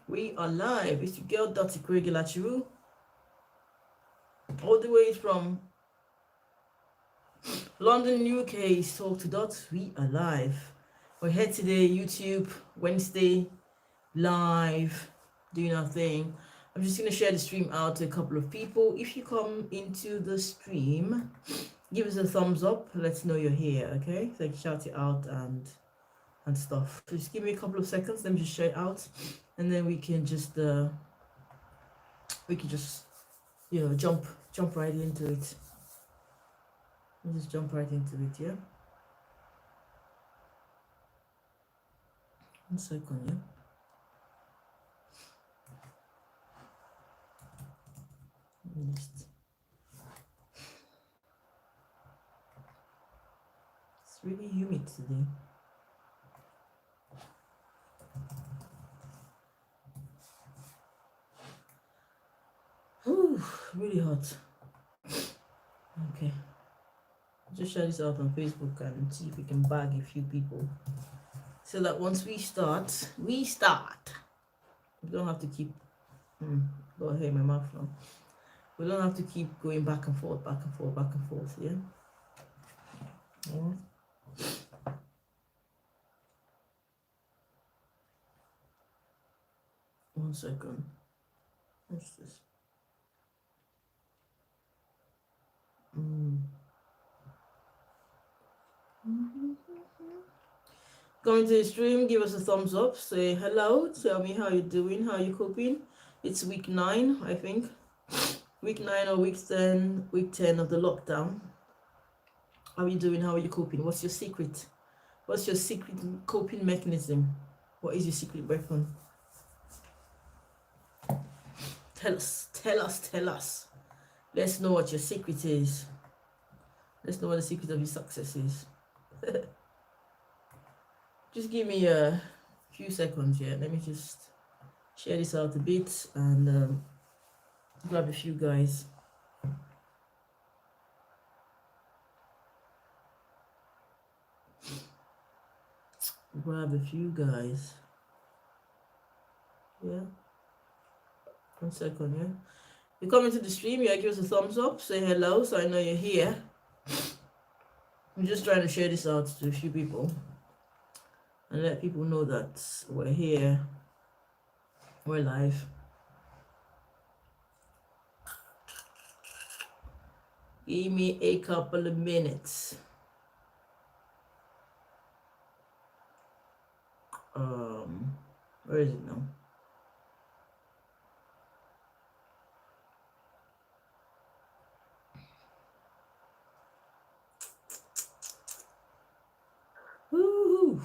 We are live. It's your girl Dottie Lachiru, all the way from London, UK. Talk to Dot. We are live. We're here today, YouTube, Wednesday, live, doing our thing. I'm just gonna share the stream out to a couple of people. If you come into the stream, give us a thumbs up. Let's know you're here, okay? So I can shout it out and stuff. Just give me a couple of seconds. Let me just share it out, and then we can just jump right into it. We'll just jump right into it, yeah. 1 second, yeah. It's really humid today. Whew, really hot. Okay. Just share this out on Facebook and see if we can bag a few people. So that once we start. We don't have to keep go ahead my mouth now. We don't have to keep going back and forth, yeah? Yeah. 1 second. What's this? Going to the stream, give us a thumbs up, say hello, tell me how you're doing, how you coping. It's week 9, I think. Week 9 or week 10 of the lockdown. How are you doing? How are you coping? What's your secret? What's your secret coping mechanism? What is your secret weapon? Tell us. Let's know what your secret is. Let's know what the secret of your success is. Just give me a few seconds here. Let me just share this out a bit and grab a few guys. Yeah. 1 second, yeah. You come into the stream, yeah, give us a thumbs up, say hello so I know you're here. I'm just trying to share this out to a few people and let people know that we're here, we're live. Give me a couple of minutes. Where is it now? Woo!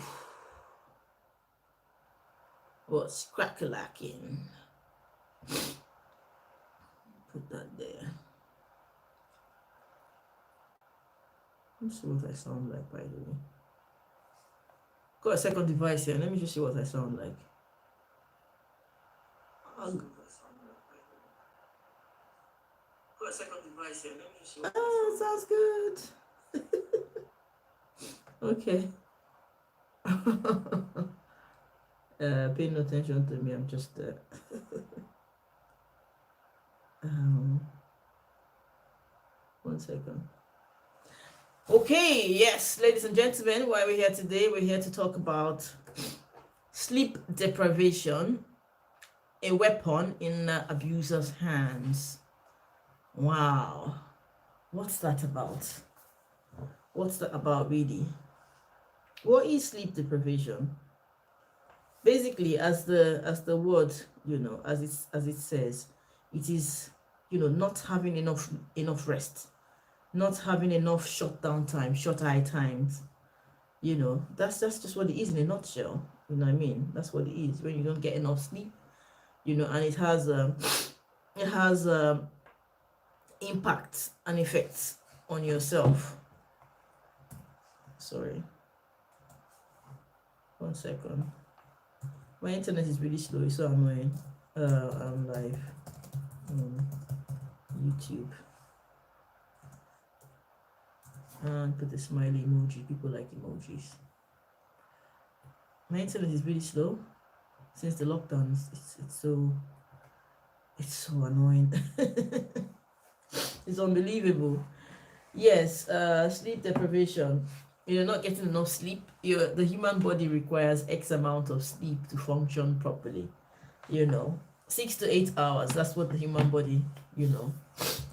What's crack-a-lacking? Put that there. Let's see what I sound like, by the way. Got a second device here. Let me just see what I sound like. Got a second device here. Let me just see what sounds good. Okay. Pay no attention to me. I'm just 1 second. Okay, yes, ladies and gentlemen, why we're here today, we're here to talk about sleep deprivation, a weapon in abusers' hands. Wow, what's that about? What's that about, really? What is sleep deprivation? Basically, as the word, as it says, it is, not having enough rest, not having enough shut eye times. That's just what it is in a nutshell. You know what I mean? That's what it is when you don't get enough sleep. And it has impact and effects on yourself. Sorry. 1 second. My internet is really slow. It's so annoying. I'm live on YouTube. And put the smiley emoji. People like emojis. My internet is really slow. since the lockdown. It's so annoying. It's unbelievable. Yes, sleep deprivation. You're not getting enough sleep. The human body requires X amount of sleep to function properly. 6 to 8 hours. That's what the human body,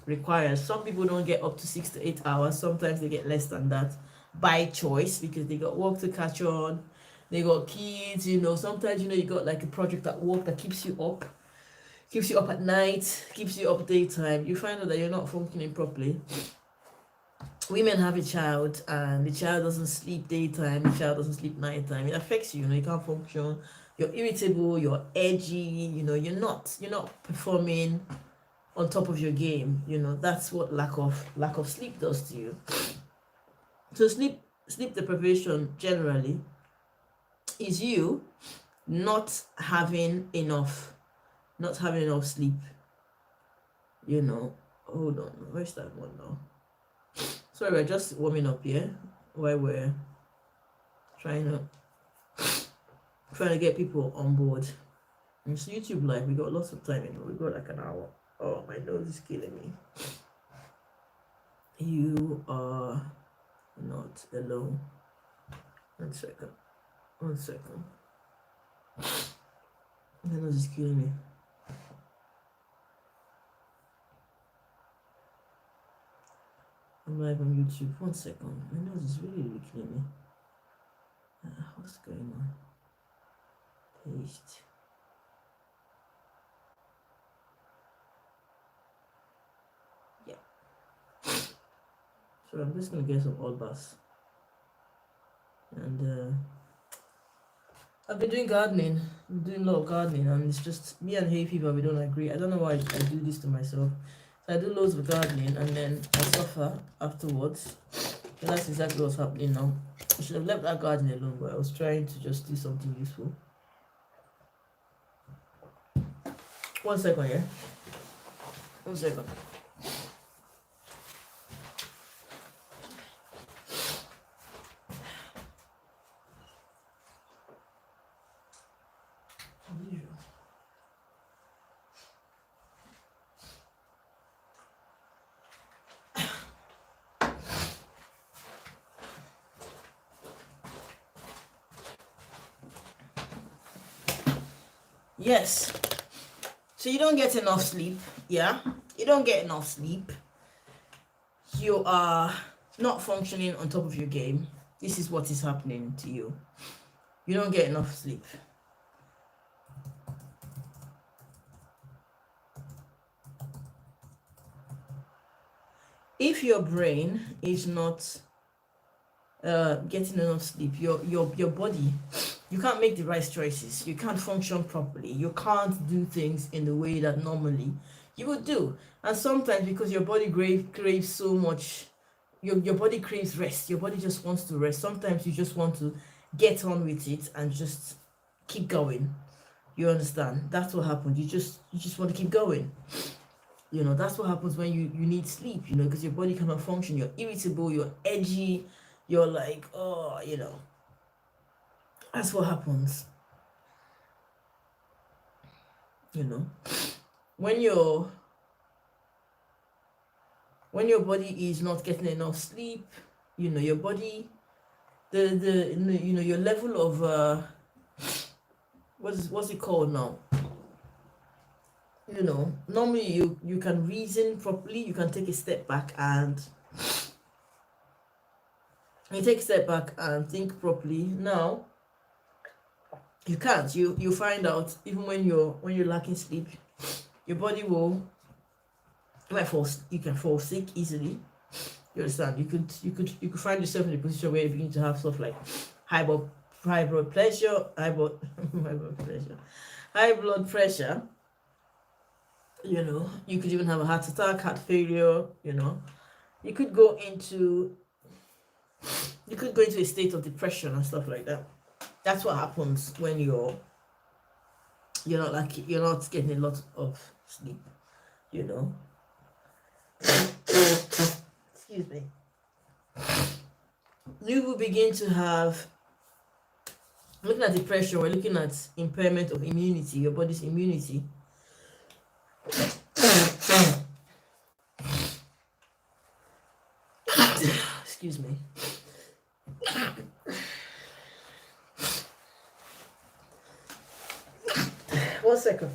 requires. Some people don't get up to 6 to 8 hours. Sometimes they get less than that by choice because they got work to catch on. They got kids. Sometimes you got like a project at work that keeps you up at night, keeps you up daytime. You find out that you're not functioning properly. Women have a child and the child doesn't sleep daytime, the child doesn't sleep nighttime. It affects you. You can't function. You're irritable, you're edgy, you're not performing on top of your game. That's what lack of sleep does to you. So sleep deprivation generally is you not having enough sleep. Hold on, where's that one now? Sorry, we're just warming up here while we're trying to get people on board. It's YouTube live. We got lots of time. We got like an hour. Oh, my nose is killing me. You are not alone. One second. My nose is killing me. I'm live on YouTube. 1 second. My nose is really killing me. What's going on? Paste. Yeah. So I'm just gonna get some old bass. And I've been doing gardening. I'm doing a lot of gardening, and it's just me and hay fever. We don't agree. I don't know why I do this to myself. So I do loads of gardening, and then I suffer afterwards. And that's exactly what's happening now. I should have left that garden alone, but I was trying to just do something useful. 1 second, yeah? 1 second. Yes. So you don't get enough sleep, yeah? You don't get enough sleep. You are not functioning on top of your game. This is what is happening to you. You don't get enough sleep. If your brain is not getting enough sleep, your body, you can't make the right choices. You can't function properly. You can't do things in the way that normally you would do. And sometimes because your body craves so much, your body craves rest. Your body just wants to rest. Sometimes you just want to get on with it and just keep going. You understand? That's what happens. You just want to keep going. That's what happens when you need sleep, because your body cannot function. You're irritable, you're edgy, you're like, oh, that's what happens. When your body is not getting enough sleep, your body, your level of what's it called now? Normally you can reason properly. You can take a step back and think properly. Now you can't. You find out even when you're lacking sleep, your body you can fall sick easily. You understand? You could find yourself in a position where you begin to have stuff like high blood pressure. You could even have a heart attack, heart failure. You could go into a state of depression and stuff like that. That's what happens when you're not getting a lot of sleep. Excuse me. You will begin to have Looking at depression, we're looking at impairment of immunity, your body's immunity. Excuse me. 1 second.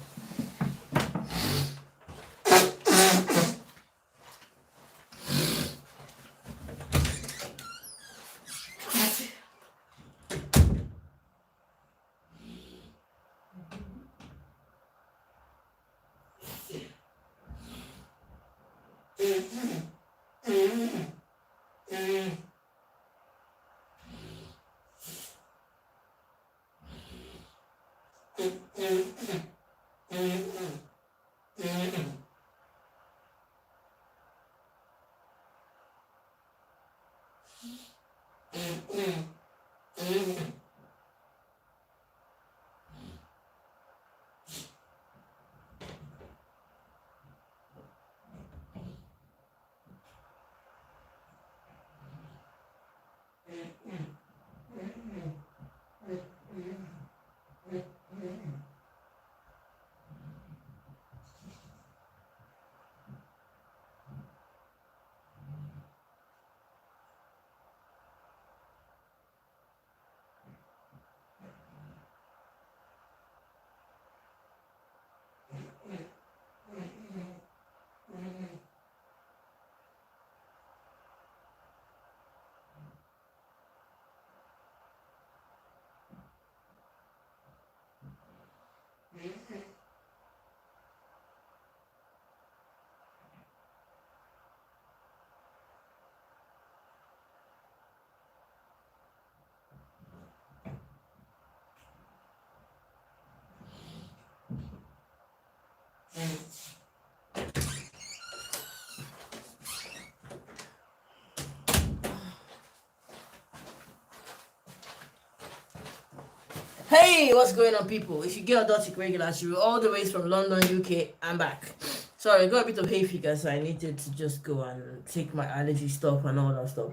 Hey, what's going on, people? If you get Auditic regulars, you all the way from London, UK, I'm back. Sorry, I got a bit of hay fever, so I needed to just go and take my allergy stuff and all that stuff.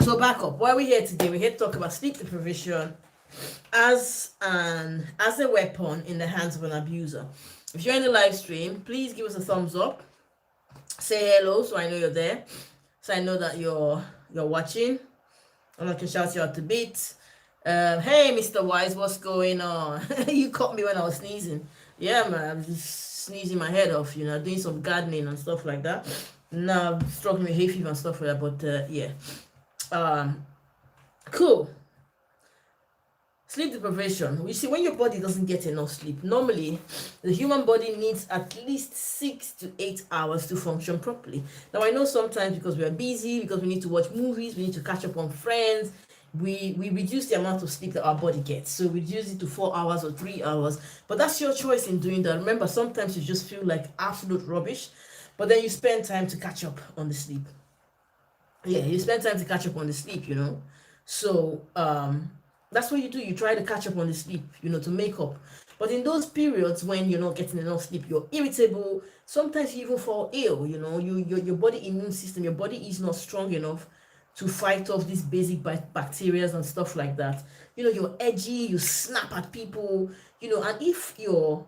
So back up. Why are we here today? We're here to talk about sleep deprivation as a weapon in the hands of an abuser. If you're in the live stream, please give us a thumbs up. Say hello so I know you're there. So I know that you're watching. And I can shout you out to bits. Hey, Mr. Wise, what's going on? You caught me when I was sneezing. Yeah, man, I'm just sneezing my head off, doing some gardening and stuff like that. Now I'm struggling with hay fever and stuff like that, but yeah. Cool. Sleep deprivation. You see, when your body doesn't get enough sleep, normally the human body needs at least 6 to 8 hours to function properly. Now, I know sometimes because we are busy, because we need to watch movies, we need to catch up on friends, we reduce the amount of sleep that our body gets. So we reduce it to 4 hours or 3 hours. But that's your choice in doing that. Remember, sometimes you just feel like absolute rubbish, but then you spend time to catch up on the sleep. Yeah, you spend time to catch up on the sleep, So that's what you do. You try to catch up on the sleep, to make up. But in those periods when you're not getting enough sleep, you're irritable. Sometimes you even fall ill. Your body immune system, your body is not strong enough to fight off these basic bacteria and stuff like that. You're edgy, you snap at people, and if your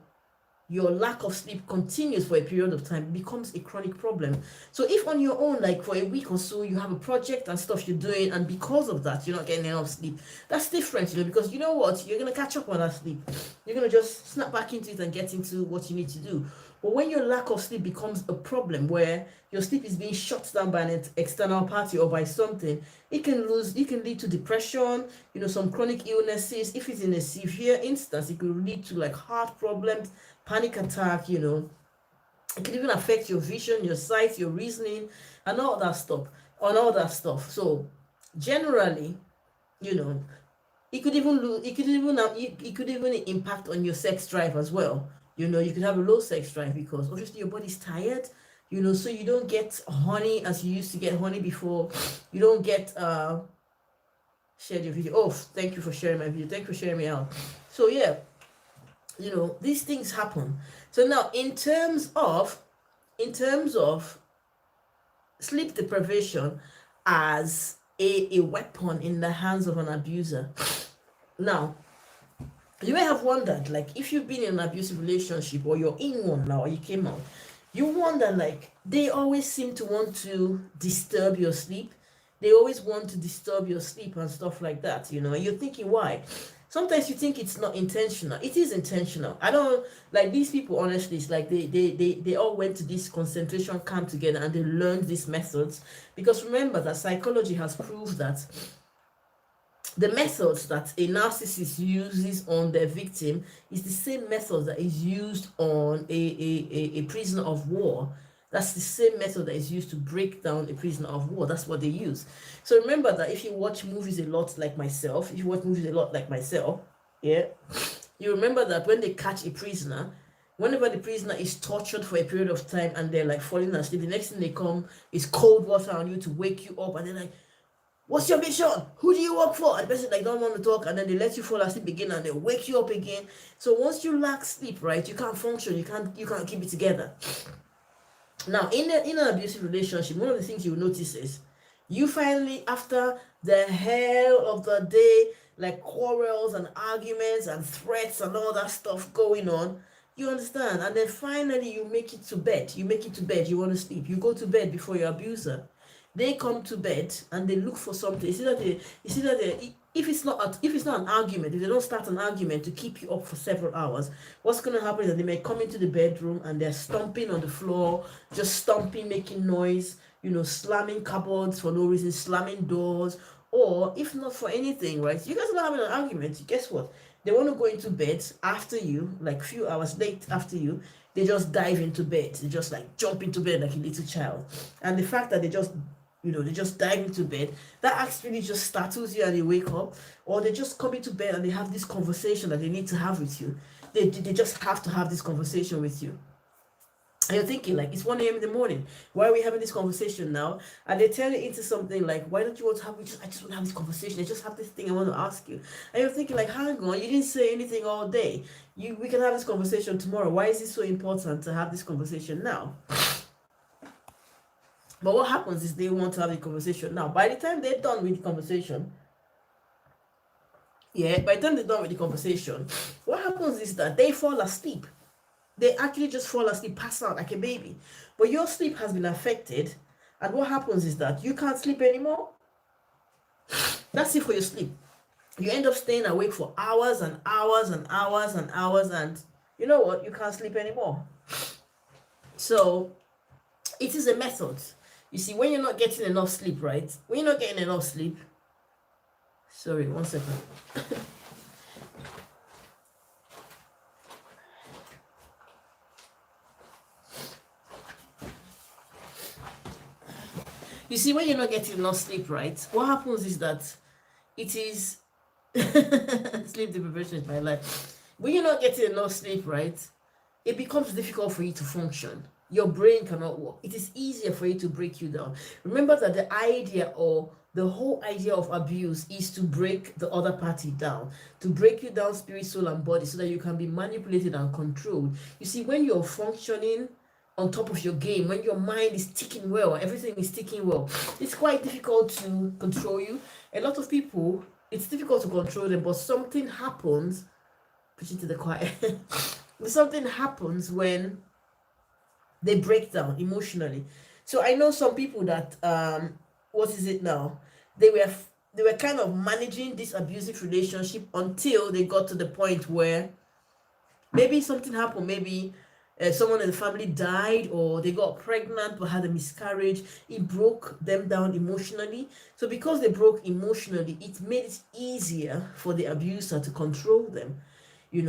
lack of sleep continues for a period of time, it becomes a chronic problem. So if on your own, like for a week or so, you have a project and stuff you're doing, and because of that, you're not getting enough sleep, that's different, because you know what? You're going to catch up on that sleep. You're going to just snap back into it and get into what you need to do. But when your lack of sleep becomes a problem, where your sleep is being shut down by an external party or by something, it can lead to depression, some chronic illnesses. If it's in a severe instance, it could lead to like heart problems, panic attack, it can even affect your vision, your sight, your reasoning, and all that stuff. So generally, it could even impact on your sex drive as well. You could have a low sex drive because obviously your body's tired, so you don't get honey as you used to get honey before. You don't get shared your video. Oh, thank you for sharing my video. Thank you for sharing me out. So yeah, these things happen. So now in terms of sleep deprivation as a weapon in the hands of an abuser, Now, you may have wondered, like, if you've been in an abusive relationship or you're in one now or you came out, you wonder, like, they always seem to want to disturb your sleep. They always want to disturb your sleep and stuff like that, and you're thinking, why? Sometimes you think it's not intentional. It is intentional. I don't like these people, honestly. It's like they all went to this concentration camp together and they learned these methods. Because remember that psychology has proved that the methods that a narcissist uses on their victim is the same method that is used on a prisoner of war. That's the same method that is used to break down a prisoner of war. That's what they use. So remember that if you watch movies a lot like myself, yeah, you remember that when they catch a prisoner, whenever the prisoner is tortured for a period of time and they're like falling asleep, the next thing they come is cold water on you to wake you up, and they're like, what's your mission? Who do you work for? And the person like don't want to talk, and then they let you fall asleep again and they wake you up again. So once you lack sleep, right, you can't function, you can't keep it together. Now, in an abusive relationship, one of the things you notice is you finally, after the hell of the day, like quarrels and arguments and threats and all that stuff going on, you understand, and then finally you make it to bed. You want to sleep. You go to bed before your abuser. They come to bed and they look for something. You see that if it's not an argument, if they don't start an argument to keep you up for several hours, what's going to happen is that they may come into the bedroom and they're stomping on the floor, just stomping, making noise, slamming cupboards for no reason, slamming doors, or if not for anything, right? You guys are not having an argument. Guess what? They want to go into bed after you, like a few hours late after you. They just dive into bed. They just like jump into bed like a little child. And the fact that they just dive into bed, that actually just startles you and you wake up. Or they just come into bed and they have this conversation that they need to have with you. They just have to have this conversation with you. And you're thinking, like, it's 1 a.m. in the morning. Why are we having this conversation now? And they turn it into something like, why don't you want to have, I just want to have this conversation. I just have this thing I want to ask you. And you're thinking, like, hang on, you didn't say anything all day. We can have this conversation tomorrow. Why is it so important to have this conversation now? But what happens is they want to have a conversation now. By the time they're done with the conversation, what happens is that they fall asleep. They actually just fall asleep, pass out like a baby. But your sleep has been affected. And what happens is that you can't sleep anymore. That's it for your sleep. You end up staying awake for hours and hours and hours and hours. And you know what? You can't sleep anymore. So it is a method. You see, when you're not getting enough sleep, right? When you're not getting enough sleep. Sorry, 1 second. You see, when you're not getting enough sleep, right? What happens is that it is sleep deprivation is my life. When you're not getting enough sleep, right? It becomes difficult for you to function. Your brain cannot work. It is easier for it to break you down. Remember that the whole idea of abuse is to break the other party down, to break you down spirit, soul, and body so that you can be manipulated and controlled. You see, when you're functioning on top of your game, when your mind is ticking well, everything is ticking well, it's quite difficult to control you. A lot of people, it's difficult to control them, but something happens, preaching to the choir, something happens when they break down emotionally. So I know some people that, what is it now? They were kind of managing this abusive relationship until they got to the point where maybe something happened, maybe someone in the family died, or they got pregnant but had a miscarriage. It broke them down emotionally. So because they broke emotionally, it made it easier for the abuser to control them.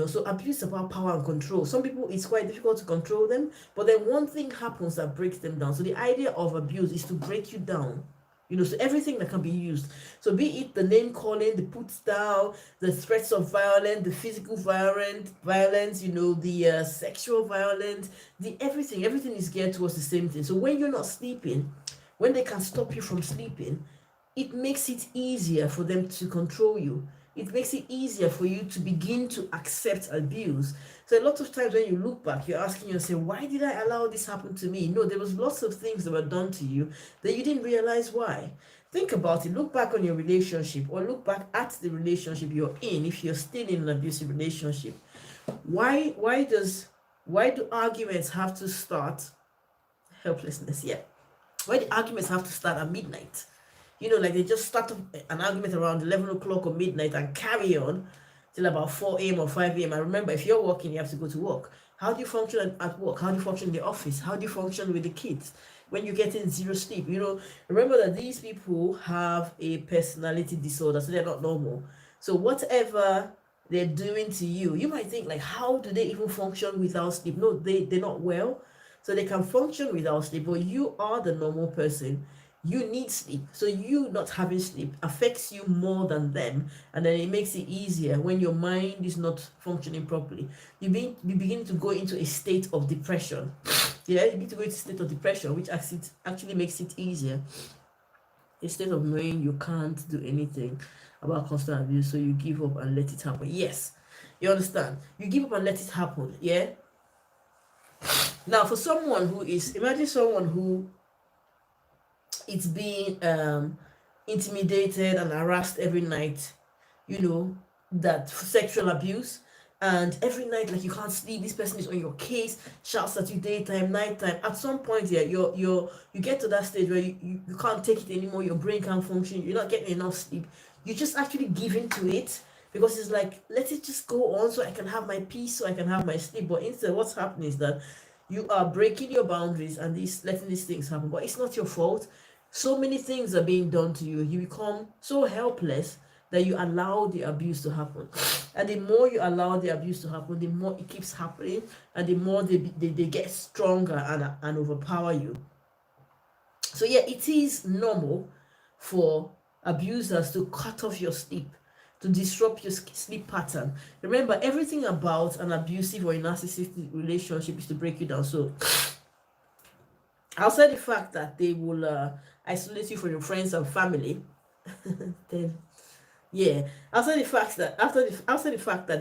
So abuse is about power and control. Some people, it's quite difficult to control them, but then one thing happens that breaks them down. So the idea of abuse is to break you down. So everything that can be used. So be it the name calling, the puts down, the threats of violence, the physical violence, the sexual violence, everything is geared towards the same thing. So when you're not sleeping, when they can stop you from sleeping, it makes it easier for them to control you. It makes it easier for you to begin to accept abuse. So a lot of times when you look back, you're asking yourself, why did I allow this happen to me? No, there was lots of things that were done to you that you didn't realize why. Think about it. Look back on your relationship, or look back at the relationship you're in. If you're still in an abusive relationship, why do arguments have to start? Helplessness, yeah. Why do arguments have to start at midnight? Like they just start an argument around 11 o'clock or midnight and carry on till about 4 a.m. or 5 a.m. And remember, if you're working, you have to go to work. How do you function at work? How do you function in the office? How do you function with the kids when you're getting zero sleep? Remember that these people have a personality disorder, so they're not normal. So whatever they're doing to you, you might think, like, how do they even function without sleep? No, they're not well. So they can function without sleep, but you are the normal person. You need sleep. So you not having sleep affects you more than them, and then it makes it easier when your mind is not functioning properly. You begin to go into a state of depression. Yeah, you begin to go into a state of depression, which actually makes it easier. A state of knowing you can't do anything about constant abuse, so you give up and let it happen. Yes, you understand? You give up and let it happen. Yeah. Now, for someone who is, imagine someone who it's being intimidated and harassed every night, that sexual abuse, and every night, like, you can't sleep, this person is on your case, shouts at you daytime, nighttime. At some point, yeah, you get to that stage where you can't take it anymore, your brain can't function, you're not getting enough sleep, you just actually give in to it, because it's like, let it just go on so I can have my peace, so I can have my sleep. But instead, what's happening is that you are breaking your boundaries and letting these things happen. But it's not your fault. So many things are being done to you. You become so helpless that you allow the abuse to happen. And the more you allow the abuse to happen, the more it keeps happening, and the more they get stronger and overpower you. So yeah, it is normal for abusers to cut off your sleep, to disrupt your sleep pattern. Remember, everything about an abusive or a narcissistic relationship is to break you down. So outside the fact that they will isolate you from your friends and family, then yeah, outside the fact that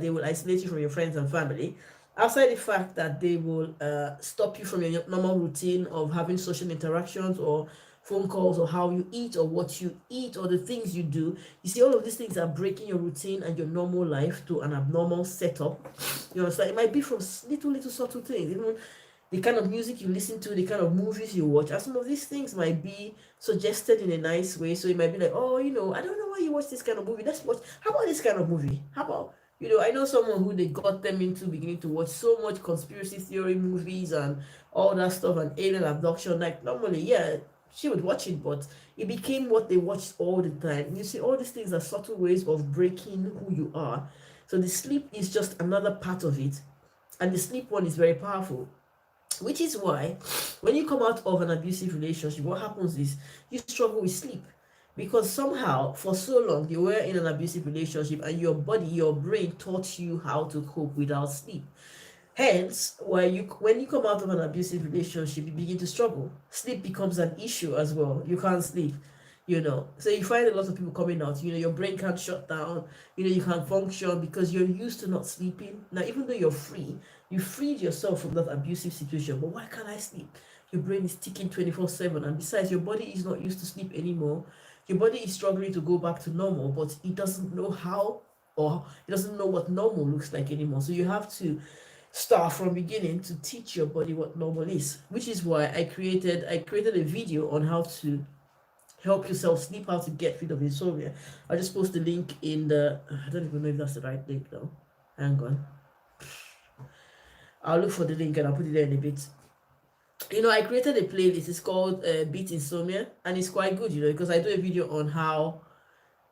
they will isolate you from your friends and family, outside the fact that they will stop you from your normal routine of having social interactions or phone calls, or how you eat, or what you eat, or the things you do. You see, all of these things are breaking your routine and your normal life to an abnormal setup. You understand? It might be from little subtle things, even the kind of music you listen to, the kind of movies you watch. And some of these things might be suggested in a nice way. So it might be like, oh, I don't know why you watch this kind of movie. Let's watch. How about this kind of movie? How about, I know someone who they got them into beginning to watch so much conspiracy theory movies and all that stuff, and alien abduction. Like, normally, yeah, she would watch it, but it became what they watched all the time. You see, all these things are subtle ways of breaking who you are. So the sleep is just another part of it. And the sleep one is very powerful. Which is why when you come out of an abusive relationship, what happens is you struggle with sleep. Because somehow, for so long, you were in an abusive relationship and your body, your brain taught you how to cope without sleep. Hence, when you come out of an abusive relationship, you begin to struggle. Sleep becomes an issue as well. You can't sleep, So you find a lot of people coming out, your brain can't shut down, you can't function because you're used to not sleeping. Now, even though you're free, you freed yourself from that abusive situation, but why can't I sleep? Your brain is ticking 24/7, and besides, your body is not used to sleep anymore. Your body is struggling to go back to normal, but it doesn't know how, or it doesn't know what normal looks like anymore. So you have to start from beginning to teach your body what normal is, which is why I created a video on how to help yourself sleep, how to get rid of insomnia. I'll just post the link in the, I don't even know if that's the right link though. Hang on. I'll look for the link and I'll put it there in a bit. I created a playlist. It's called Beat Insomnia, and it's quite good, because I do a video on how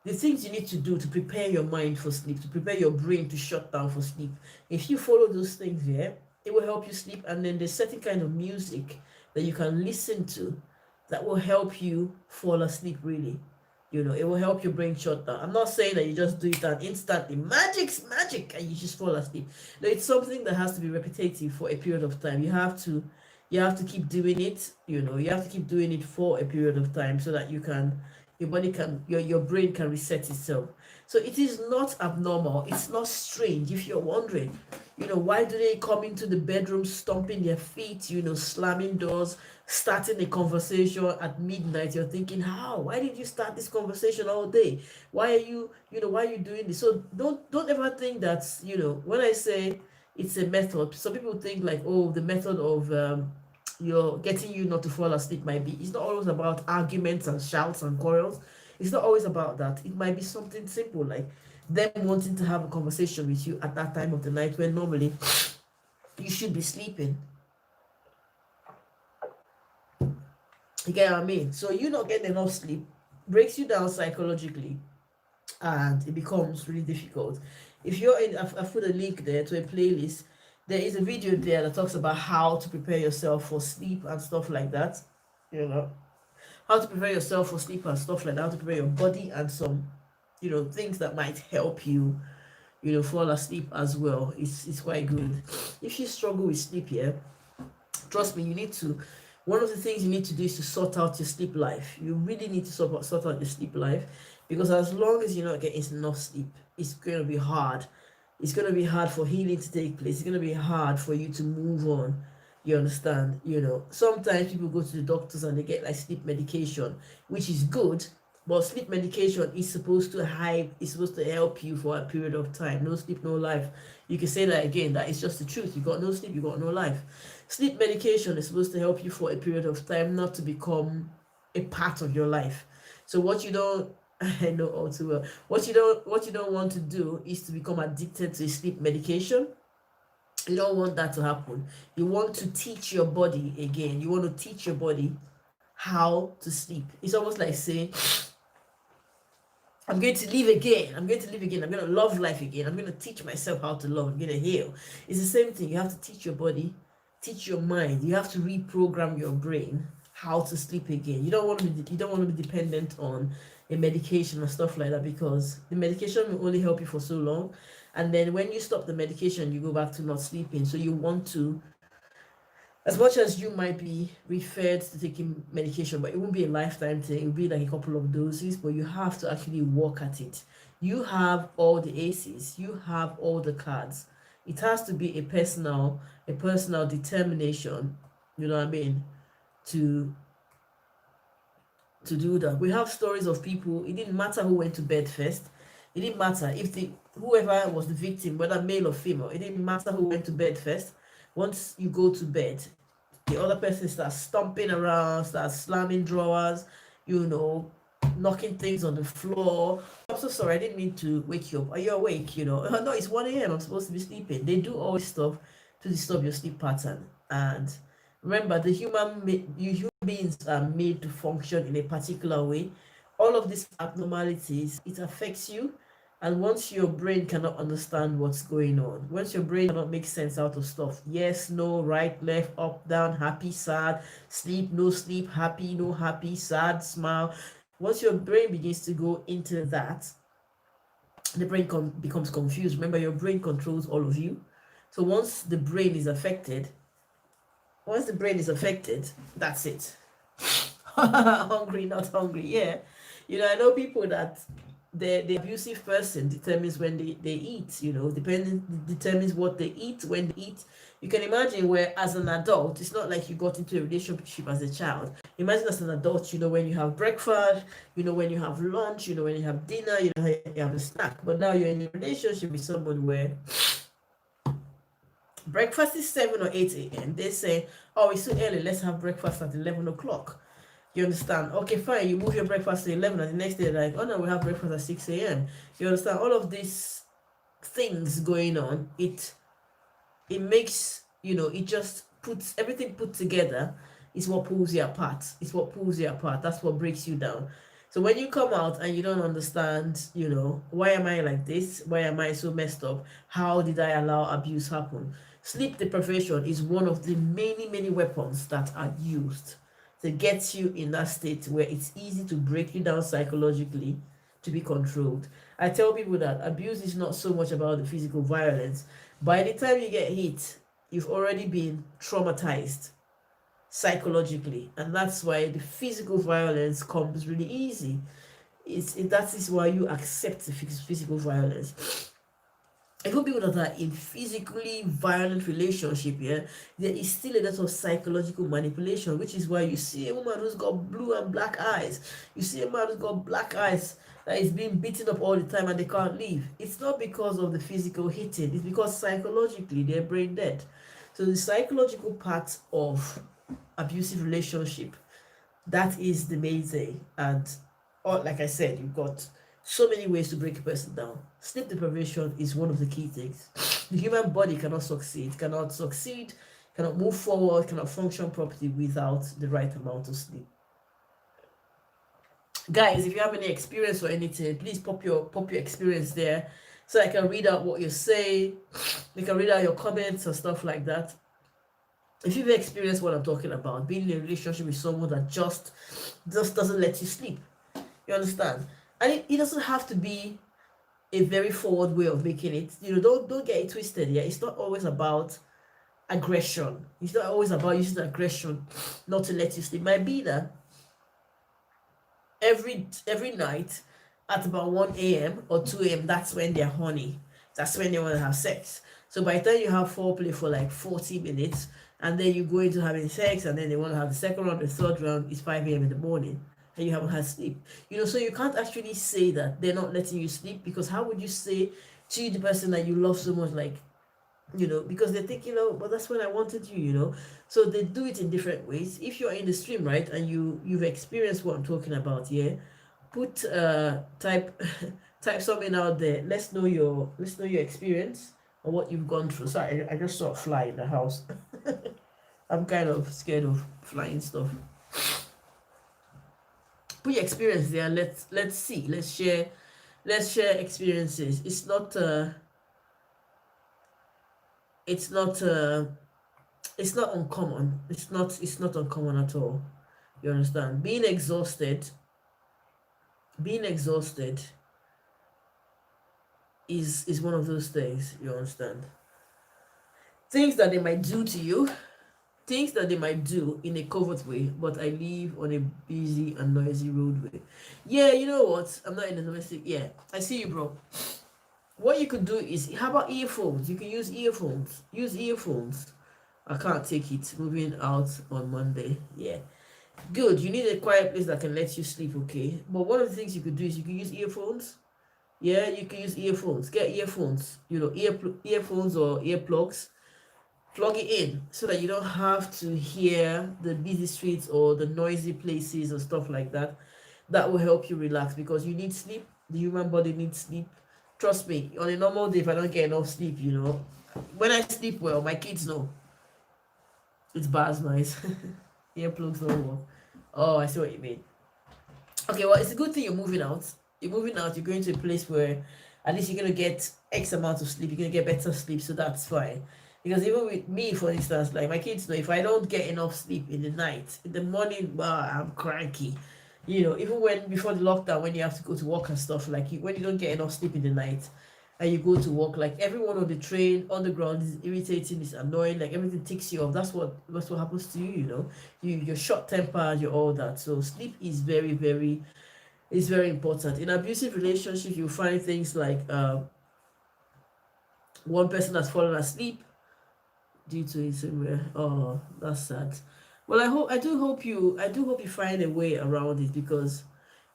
the things you need to do to prepare your mind for sleep, to prepare your brain to shut down for sleep. If you follow those things here, it will help you sleep. And then there's certain kind of music that you can listen to that will help you fall asleep, really. It will help your brain shut down. I'm not saying that you just do it and instantly, magic's magic, and you just fall asleep. No, it's something that has to be repetitive for a period of time. You have to keep doing it, you have to keep doing it for a period of time so that your body can, your brain can reset itself. So it is not abnormal. It's not strange. If you're wondering, Why do they come into the bedroom stomping their feet, slamming doors, starting a conversation at midnight? You're thinking, how? Why did you start this conversation all day? Why are you doing this? So don't ever think that, when I say it's a method, some people think like, oh, the method of you're getting you not to fall asleep might be, it's not always about arguments and shouts and quarrels. It's not always about that. It might be something simple like them wanting to have a conversation with you at that time of the night when normally you should be sleeping. You get what I mean? So you not getting enough sleep breaks you down psychologically, and it becomes really difficult. If you're in, I put a link there to a playlist. There is a video there that talks about how to prepare yourself for sleep and stuff like that. How to prepare yourself for sleep and stuff like that. How to prepare your body and some, things that might help you, fall asleep as well. It's quite good. If you struggle with sleep, trust me, you need to. One of the things you need to do is to sort out your sleep life. You really need to sort out your sleep life, because as long as you're not getting enough sleep, it's going to be hard. It's going to be hard for healing to take place. It's going to be hard for you to move on. You understand? Sometimes people go to the doctors and they get like sleep medication, which is good, but sleep medication is supposed to help you for a period of time. No sleep, no life. You can say that again. That is just the truth. You got no sleep, you got no life. Sleep medication is supposed to help you for a period of time, not to become a part of your life. So what you don't, I know all too well. What you don't want to do is to become addicted to sleep medication. You don't want that to happen. You want to teach your body again. You want to teach your body how to sleep. It's almost like saying, I'm going to live again. I'm going to live again. I'm going to love life again. I'm going to teach myself how to love. I'm going to heal. It's the same thing. You have to teach your body, teach your mind. You have to reprogram your brain how to sleep again. You don't want to be dependent on a medication or stuff like that, because the medication will only help you for so long, and then when you stop the medication, you go back to not sleeping. So you want to, as much as you might be referred to taking medication, but it won't be a lifetime thing. It'll be like a couple of doses, but you have to actually work at it. You have all the aces, you have all the cards. It has to be a personal determination, you know what I mean, to do that. We have stories of people, it didn't matter who went to bed first. It didn't matter if whoever was the victim, whether male or female, it didn't matter who went to bed first. Once you go to bed, the other person starts stomping around, starts slamming drawers, knocking things on the floor. I'm so sorry, I didn't mean to wake you up. Are you awake? No, it's 1 a.m. I'm supposed to be sleeping. They do all this stuff to disturb your sleep pattern. And remember, human beings are made to function in a particular way. All of these abnormalities, it affects you. And once your brain cannot understand what's going on, once your brain cannot make sense out of stuff, yes, no, right, left, up, down, happy, sad, sleep, no sleep, happy, no happy, sad, smile. Once your brain begins to go into that, the brain becomes confused. Remember, your brain controls all of you. So once the brain is affected, that's it. Hungry, not hungry. Yeah. I know people that the abusive person determines when they eat, determines what they eat, when they eat. You can imagine where, as an adult, it's not like you got into a relationship as a child. Imagine as an adult, when you have breakfast, when you have lunch, when you have dinner, you have a snack. But now you're in a relationship with someone where breakfast is 7 or 8 a.m. They say, oh, it's too early, let's have breakfast at 11 o'clock. You understand? Okay, fine, you move your breakfast to 11, and the next day, like, oh no, we have breakfast at 6 a.m. You understand? All of these things going on, it makes, it just puts everything put together is what pulls you apart. It's what pulls you apart. That's what breaks you down. So when you come out and you don't understand, why am I like this? Why am I so messed up? How did I allow abuse happen? Sleep deprivation is one of the many, many weapons that are used to get you in that state where it's easy to break you down psychologically, to be controlled. I tell people that abuse is not so much about the physical violence. By the time you get hit, you've already been traumatized psychologically, and that's why the physical violence comes really easy. That is why you accept the physical violence. even people that are in physically violent relationship, yeah, there is still a lot of psychological manipulation, which is why you see a woman who's got blue and black eyes, you see a man who's got black eyes that is being beaten up all the time and they can't leave. It's not because of the physical hitting, it's because psychologically they're brain dead. So the psychological part of abusive relationship, that is the main thing. And like I said, you've got so many ways to break a person down. Sleep deprivation is one of the key things. The human body cannot succeed, cannot move forward, cannot function properly without the right amount of sleep. Guys, if you have any experience or anything, please pop your experience there so I can read out what you say. You can read out your comments or stuff like that. If you've experienced what I'm talking about, being in a relationship with someone that just doesn't let you sleep, you understand? And it doesn't have to be a very forward way of making it. Don't get it twisted. Yeah, it's not always about aggression. It's not always about using aggression not to let you sleep. Might be that every night at about 1 a.m. or 2 a.m., that's when they're horny. That's when they want to have sex. So by the time you have foreplay for like 40 minutes, and then you go into having sex, and then they want to have the second round, the third round is 5 a.m. in the morning, and you haven't had sleep. So you can't actually say that they're not letting you sleep, because how would you say to the person that you love so much, like, because they think, but that's when I wanted you. So they do it in different ways. If you're in the stream, right, and you've experienced what I'm talking about, yeah, put type type something out there. Let's know your experience or what you've gone through. Sorry, I just saw a fly in the house. I'm kind of scared of flying stuff. Put your experience there. Let's see. Let's share experiences. It's not uncommon. It's not uncommon at all. You understand? Being exhausted is one of those things. You understand? Things that they might do to you, things that they might do in a covert way, but I live on a busy and noisy roadway. Yeah, you know what? I'm not in a domestic. Yeah, I see you, bro. What you could do is, how about earphones? You can use earphones. Use earphones. I can't take it. Moving out on Monday. Yeah. Good. You need a quiet place that can let you sleep, okay? But one of the things you could do is you can use earphones. Yeah, you can use earphones. Get earphones. Earphones or earplugs. Plug it in so that you don't have to hear the busy streets or the noisy places or stuff like that. That will help you relax, because you need sleep. The human body needs sleep. Trust me, on a normal day, if I don't get enough sleep, when I sleep well, my kids know. It's bad noise. Earplugs don't work. Oh, I see what you mean. Okay, well, it's a good thing you're moving out. You're moving out, you're going to a place where at least you're going to get X amount of sleep. You're going to get better sleep, so that's fine. Because even with me, for instance, like my kids know, if I don't get enough sleep in the night, in the morning, I'm cranky. Even when before the lockdown, when you have to go to work and stuff, like when you don't get enough sleep in the night and you go to work, like everyone on the train, on the ground is irritating, is annoying, like everything ticks you off. That's what happens to you. You're short tempered, you're all that. So sleep is very, very, is very important. In abusive relationships, you find things like one person has fallen asleep due to insomnia. Oh, that's sad. Well, I do hope you find a way around it, because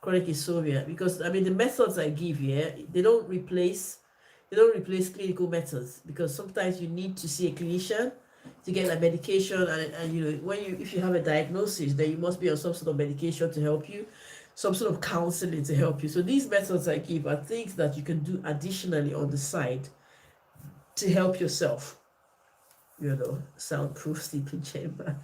chronic insomnia. Because I mean, the methods I give here, they don't replace clinical methods, because sometimes you need to see a clinician to get a medication, and if you have a diagnosis, then you must be on some sort of medication to help you, some sort of counseling to help you. So these methods I give are things that you can do additionally on the side to help yourself. Soundproof sleeping chamber.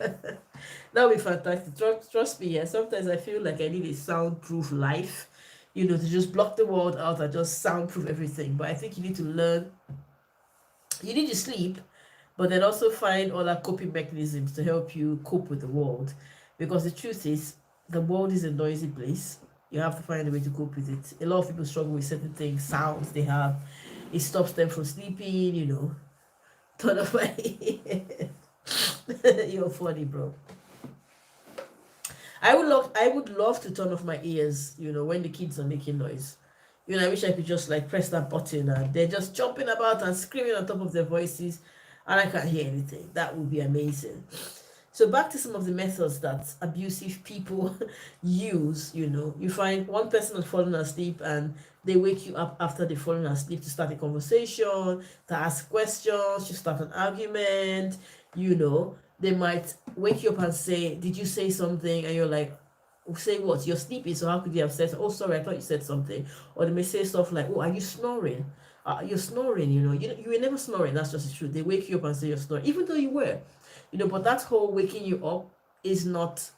That would be fantastic. Trust me, yeah. Sometimes I feel like I need a soundproof life, to just block the world out and just soundproof everything. But I think you need to learn, you need to sleep, but then also find other coping mechanisms to help you cope with the world. Because the truth is, the world is a noisy place. You have to find a way to cope with it. A lot of people struggle with certain things, sounds they have. It stops them from sleeping, Turn off my You're funny, bro. I would love to turn off my ears, when the kids are making noise. You know, I wish I could just like press that button and they're just jumping about and screaming on top of their voices and I can't hear anything. That would be amazing. So back to some of the methods that abusive people use, you know, you find one person has fallen asleep and they wake you up after they've fallen asleep to start a conversation, to ask questions, to start an argument, you know. They might wake you up and say, did you say something? And you're like, say what? You're sleeping, so how could you have said, oh, sorry, I thought you said something. Or they may say stuff like, oh, are you snoring? You're snoring, you know. You were never snoring, that's just the truth. They wake you up and say you're snoring, even though you were. You know, but that whole waking you up is not,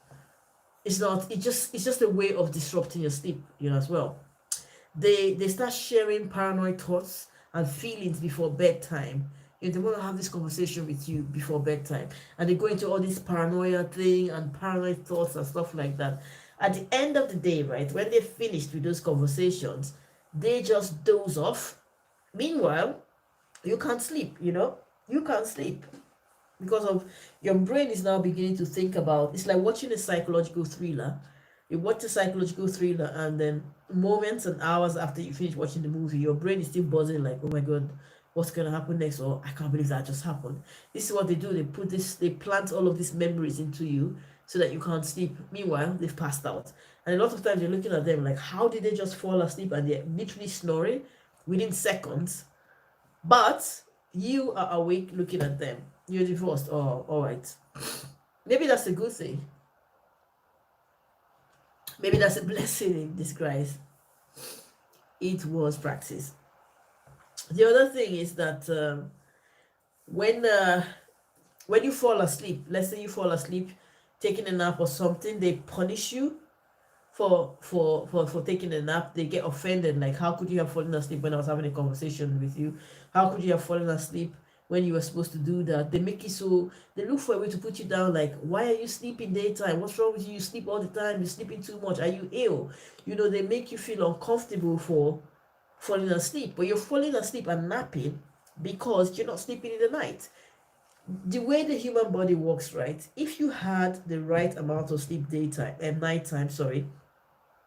it's just a way of disrupting your sleep, you know, as well. They start sharing paranoid thoughts and feelings before bedtime. You know, they want to have this conversation with you before bedtime, and they go into all this paranoia thing and paranoid thoughts and stuff like that. At the end of the day, right, when they're finished with those conversations, they just doze off. Meanwhile, you can't sleep, you know, you can't sleep because of your brain is now beginning to think about, it's like watching a psychological thriller. You watch a psychological thriller and then moments and hours after you finish watching the movie, your brain is still buzzing like, oh my god, what's gonna happen next? Or I can't believe that just happened. This is what they do. They plant all of these memories into you so that you can't sleep. Meanwhile, they've passed out. And a lot of times you're looking at them like, how did they just fall asleep? And they're literally snoring within seconds. But you are awake looking at them. You're divorced. Oh, all right. Maybe that's a good thing. Maybe that's a blessing in disguise. It was practice. The other thing is that when you fall asleep, let's say you fall asleep taking a nap or something, they punish you for taking a nap. They get offended, like, how could you have fallen asleep when I was having a conversation with you? How could you have fallen asleep when you were supposed to do that? They make you so, they look for a way to put you down, like, why are you sleeping daytime? What's wrong with you? You sleep all the time, you're sleeping too much, are you ill? You know, they make you feel uncomfortable for falling asleep, but you're falling asleep and napping because you're not sleeping in the night. The way the human body works, right? If you had the right amount of sleep daytime and nighttime, sorry,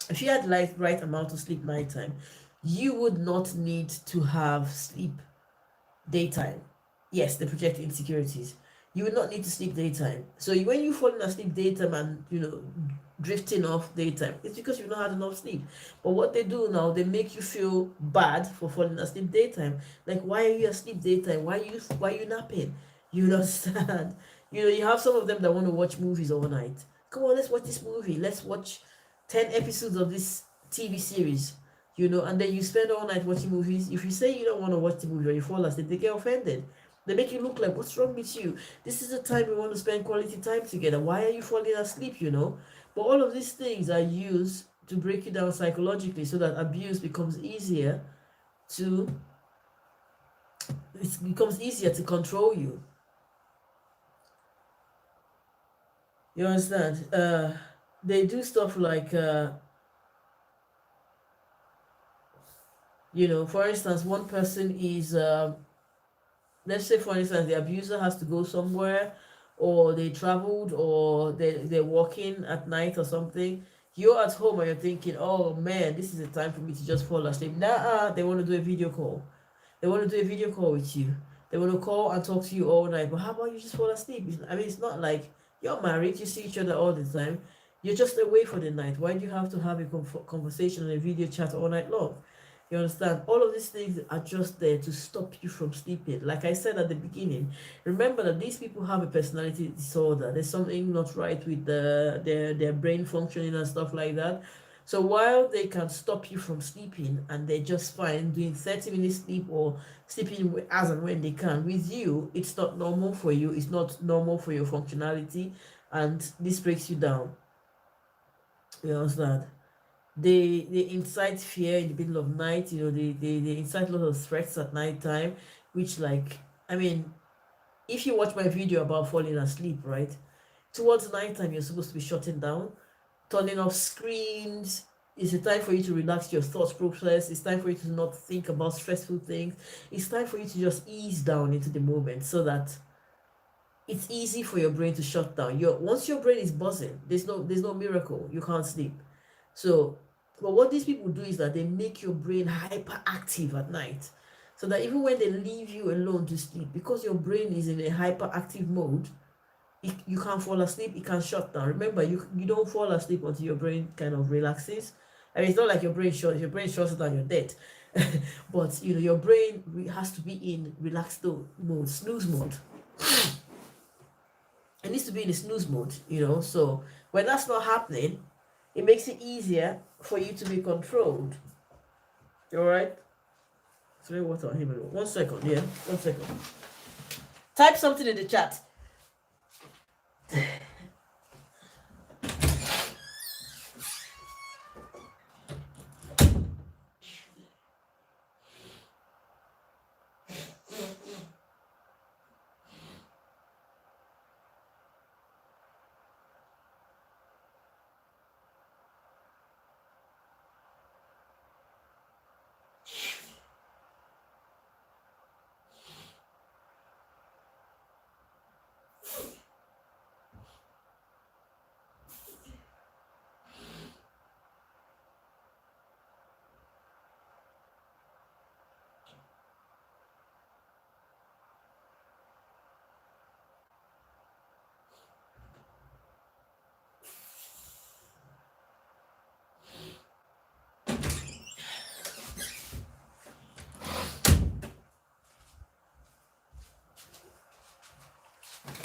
if you had right amount of sleep nighttime, you would not need to have sleep daytime. Yes, they project insecurities. You would not need to sleep daytime. So when you fall asleep daytime and, you know, drifting off daytime, it's because you've not had enough sleep. But what they do now, they make you feel bad for falling asleep daytime. Like, why are you asleep daytime? Why are you napping? You understand? You know, you have some of them that want to watch movies all night. Come on, let's watch this movie. Let's watch 10 episodes of this TV series, you know, and then you spend all night watching movies. If you say you don't want to watch the movie or you fall asleep, they get offended. They make you look like, what's wrong with you? This is the time we want to spend quality time together. Why are you falling asleep, you know? But all of these things are used to break you down psychologically so that abuse becomes easier to, it becomes easier to control you. You understand? They do stuff like, you know, for instance, one person is, let's say, for instance, the abuser has to go somewhere, or they traveled, or they're walking at night or something. You're at home and you're thinking, oh man, this is the time for me to just fall asleep. Nah, they want to do a video call. They want to do a video call with you. They want to call and talk to you all night. But how about you just fall asleep? I mean, it's not like you're married, you see each other all the time. You're just away for the night. Why do you have to have a conversation and a video chat all night long? You understand? All of these things are just there to stop you from sleeping. Like I said at the beginning, remember that these people have a personality disorder. There's something not right with their brain functioning and stuff like that. So while they can stop you from sleeping and they're just fine doing 30 minutes sleep or sleeping as and when they can, with you, it's not normal for you. It's not normal for your functionality, and this breaks you down. You understand? They incite fear in the middle of night. You know, they incite a lot of threats at night time, which, like, I mean, if you watch my video about falling asleep, right, towards nighttime you're supposed to be shutting down, turning off screens. It's a time for you to relax your thoughts process. It's time for you to not think about stressful things. It's time for you to just ease down into the moment so that it's easy for your brain to shut down. Once your brain is buzzing, there's no miracle. You can't sleep. So But what these people do is that they make your brain hyperactive at night. So that even when they leave you alone to sleep, because your brain is in a hyperactive mode, you can't fall asleep, it can shut down. Remember, you don't fall asleep until your brain kind of relaxes. I mean, it's not like your brain shuts, your brain shuts down, you're dead. But your brain has to be in relaxed mode, snooze mode. It needs to be in a snooze mode, so when that's not happening, it makes it easier for you to be controlled. All right. Sorry, water on him. 1 second. Yeah, 1 second. Type something in the chat.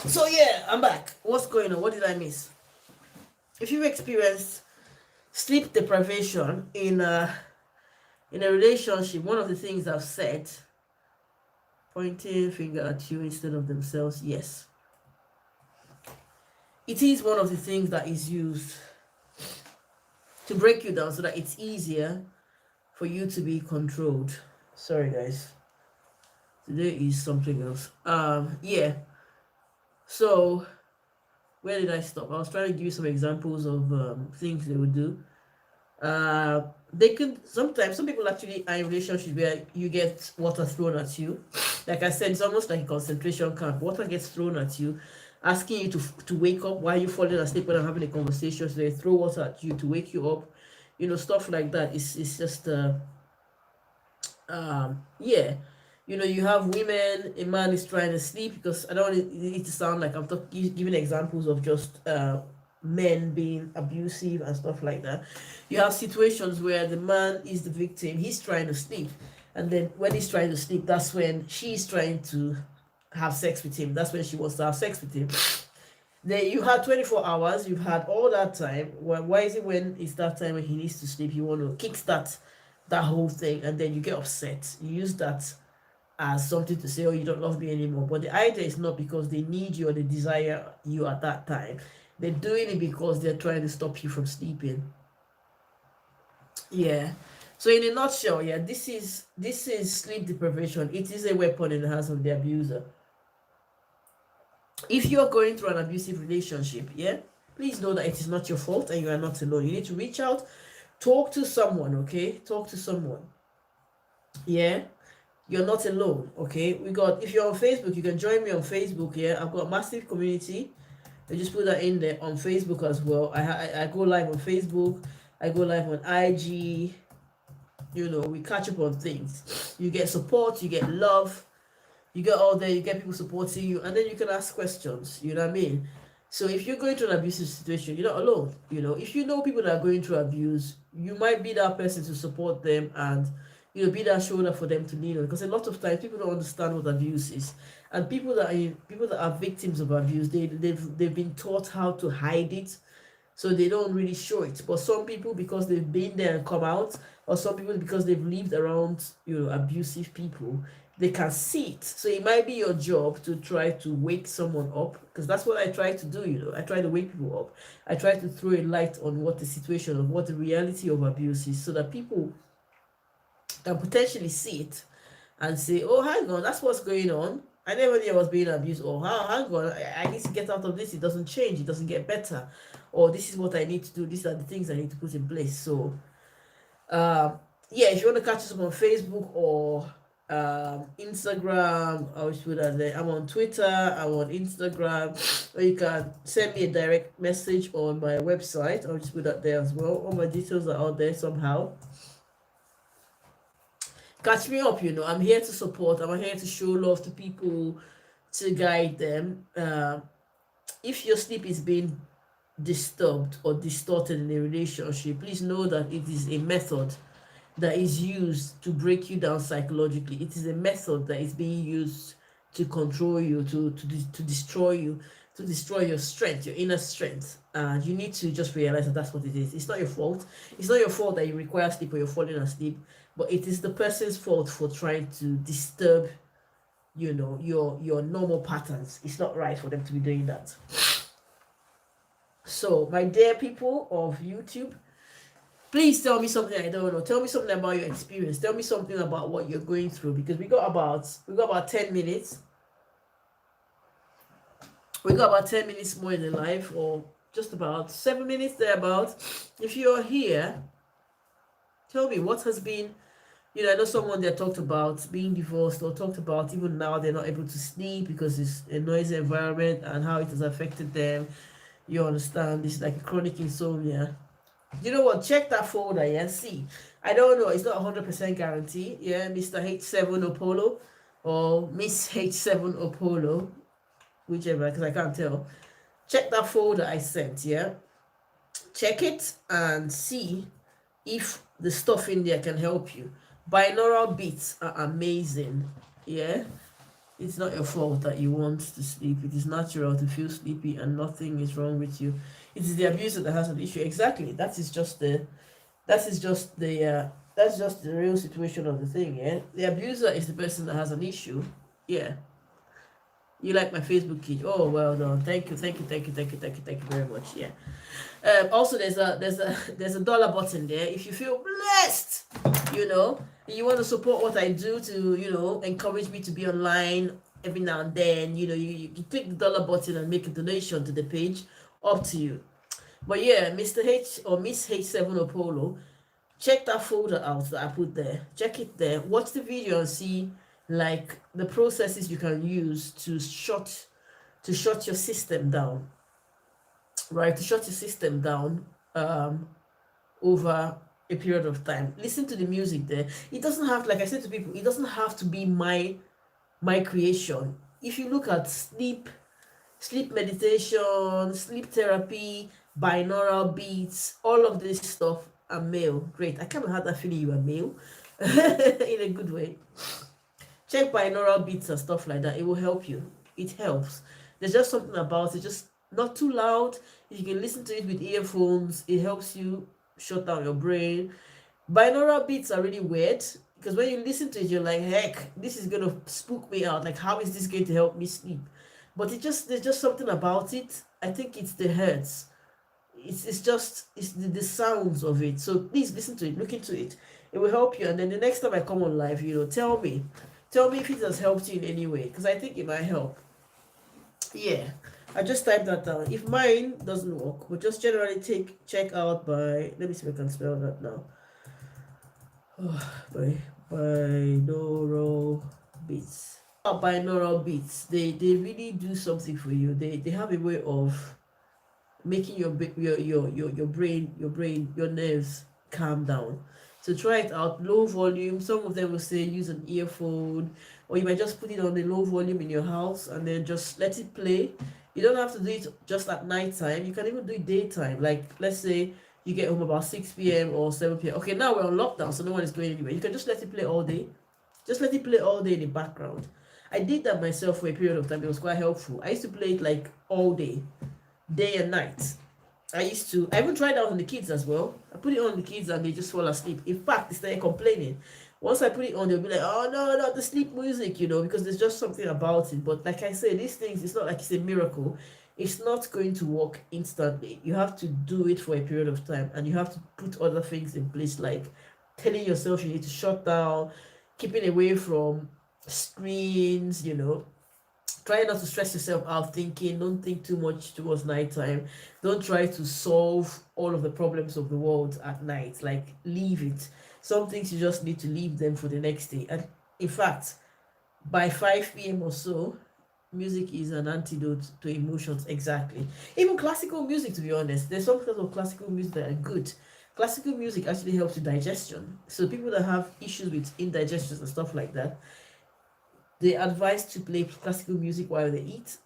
So yeah, I'm back. What's going on? What did I miss? If you've experienced sleep deprivation in a relationship, one of the things I've said, pointing finger at you instead of themselves, yes, it is one of the things that is used to break you down so that it's easier for you to be controlled. Sorry guys, today is something else. Yeah, so where did I stop? I was trying to give you some examples of things they would do. They could sometimes, some people actually are in relationships where you get water thrown at you. Like I said, it's almost like a concentration camp. Water gets thrown at you, asking you to wake up while you're falling asleep when I'm having a conversation. So they throw water at you to wake you up, stuff like that. It's just yeah, you have women, a man is trying to sleep, because I don't want it to sound like I'm giving examples of just men being abusive and stuff like that. You have situations where the man is the victim, he's trying to sleep, and then when he's trying to sleep, that's when she's trying to have sex with him. That's when she wants to have sex with him. Then you had 24 hours, you've had all that time. Why is it when it's that time when he needs to sleep, you want to kickstart that whole thing, and then you get upset? You use that as something to say, oh, you don't love me anymore. But the idea is not because they need you or they desire you at that time. They're doing it because they're trying to stop you from sleeping. Yeah. So in a nutshell, yeah, this is sleep deprivation. It is a weapon in the hands of the abuser. If you're going through an abusive relationship, yeah, please know that it is not your fault and you are not alone. You need to reach out, talk to someone, okay? Talk to someone. Yeah. You're not alone, okay? If you're on Facebook, you can join me on Facebook. Yeah, I've got a massive community. I just put that in there on Facebook as well. I go live on Facebook, I go live on IG. We catch up on things. You get support, you get love, you get all there, you get people supporting you, and then you can ask questions. You know what I mean? So if you're going through an abusive situation, you're not alone. If you know people that are going through abuse, you might be that person to support them and be that shoulder for them to lean on. Because a lot of times people don't understand what abuse is, and people that are victims of abuse, they've been taught how to hide it, so they don't really show it. But some people, because they've been there and come out, or some people because they've lived around abusive people, they can see it. So it might be your job to try to wake someone up, because that's what I try to do. I try to wake people up. I try to throw a light on what the situation of what the reality of abuse is, so that people can potentially see it and say, oh, hang on, that's what's going on. I never knew I was being abused. Or hang on, I need to get out of this. It doesn't change, it doesn't get better. Or this is what I need to do, these are the things I need to put in place. So yeah, if you want to catch us up on Facebook or Instagram. I'll just put that there. I'm on Twitter. I'm on Instagram. Or you can send me a direct message on my website. I'll just put that there as well. All my details are out there somehow. Catch me up. I'm here to support. I'm here to show love to people, to guide them. If your sleep is being disturbed or distorted in a relationship, please know that it is a method that is used to break you down psychologically. It is a method that is being used to control you, to destroy you, to destroy your strength, your inner strength. And you need to just realize that that's what it is. It's not your fault. It's not your fault that you require sleep or you're falling asleep, but it is the person's fault for trying to disturb, your normal patterns. It's not right for them to be doing that. So, my dear people of YouTube, please tell me something I don't know. Tell me something about your experience. Tell me something about what you're going through, because we got about 10 minutes. We got about 10 minutes more in the life, or just about 7 minutes thereabout. If you're here, tell me what has been, I know someone that talked about being divorced, or talked about even now they're not able to sleep because it's a noisy environment and how it has affected them. You understand? It's like a chronic insomnia. You know what? Check that folder, yeah. See, I don't know. It's not 100% guarantee, yeah. Mr. H7 Apollo or Miss H7 Apollo, whichever, because I can't tell. Check that folder I sent, yeah. Check it and see if the stuff in there can help you. Binaural beats are amazing, yeah. It's not your fault that you want to sleep. It is natural to feel sleepy and nothing is wrong with you. It is the abuser that has an issue. Exactly. That's just the real situation of the thing, yeah. The abuser is the person that has an issue. Yeah. You like my Facebook kid. Oh, well done. Thank you very much. Yeah. Also, there's a dollar button there. If you feel blessed, you want to support what I do to, encourage me to be online every now and then, you click the dollar button and make a donation to the page. Up to you. But yeah, Mr. H or Miss H7 Apollo, check that folder out that I put there. Check it there. Watch the video and see like the processes you can use to shut your system down. Right? To shut your system down over a period of time. Listen to the music there. It doesn't have, like I said to people, it doesn't have to be my creation. If you look at sleep meditation, sleep therapy, binaural beats, all of this stuff are male. Great. I kind of had that feeling you were male in a good way. Check binaural beats and stuff like that. It will help you. It helps. There's just something about it, just not too loud. If you can listen to it with earphones, it helps you shut down your brain. Binaural beats are really weird because when you listen to it, you're like, heck, this is going to spook me out. Like, how is this going to help me sleep? But there's just something about it. I think it's the hertz. It's the sounds of it. So please listen to it, look into it. It will help you. And then the next time I come on live, tell me if it has helped you in any way, because I think it might help. Yeah, I just typed that down. If mine doesn't work, we'll just generally check out by, let me see if I can spell that now. By binaural beats. Binaural beats, they really do something for you. They have a way of making your brain, your nerves calm down. So try it out. Low volume. Some of them will say use an earphone, or you might just put it on the low volume in your house and then just let it play. You don't have to do it just at night time. You can even do it daytime. Like, let's say you get home about 6 p.m. or 7 p.m. Okay, now we're on lockdown, so no one is going anywhere. You can just let it play all day. Just let it play all day in the background. I did that myself for a period of time. It was quite helpful. I used to play it like all day and night. I even tried that on the kids as well. I put it on the kids and they just fall asleep. In fact, they started complaining. Once I put it on, they'll be like, oh no, not the sleep music, because there's just something about it. But like I said, these things, it's not like it's a miracle. It's not going to work instantly. You have to do it for a period of time, and you have to put other things in place, like telling yourself you need to shut down, keeping away from screens, try not to stress yourself out thinking. Don't think too much towards nighttime. Don't try to solve all of the problems of the world at night. Like, leave it. Some things you just need to leave them for the next day. And In fact, by 5 p.m. or so, music is an antidote to emotions. Exactly. Even classical music, to be honest, there's some kinds of classical music that are good. Classical music actually helps with digestion. So people that have issues with indigestion and stuff like that, they advise to play classical music while they eat,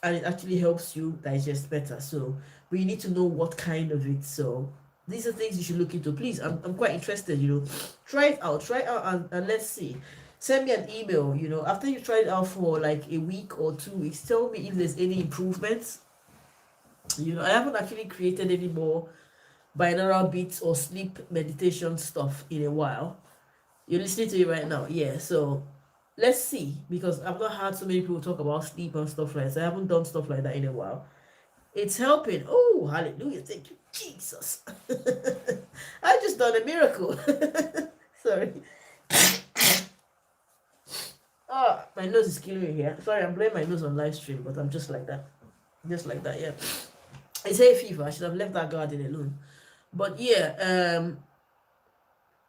and it actually helps you digest better. So, but you need to know what kind of it. So these are things you should look into. Please, I'm quite interested, try it out, and let's see. Send me an email, after you try it out for like a week or 2 weeks. Tell me if there's any improvements. I haven't actually created any more binaural beats or sleep meditation stuff in a while. You're listening to it right now. Yeah, so let's see, because I've not heard so many people talk about sleep and stuff like that. So I haven't done stuff like that in a while. It's helping. Oh, hallelujah. Thank you, Jesus. I just done a miracle. Sorry. Oh, my nose is killing me here. Sorry, I'm blowing my nose on live stream, but I'm just like that. Just like that, yeah. It's hay fever. I should have left that garden alone. But yeah,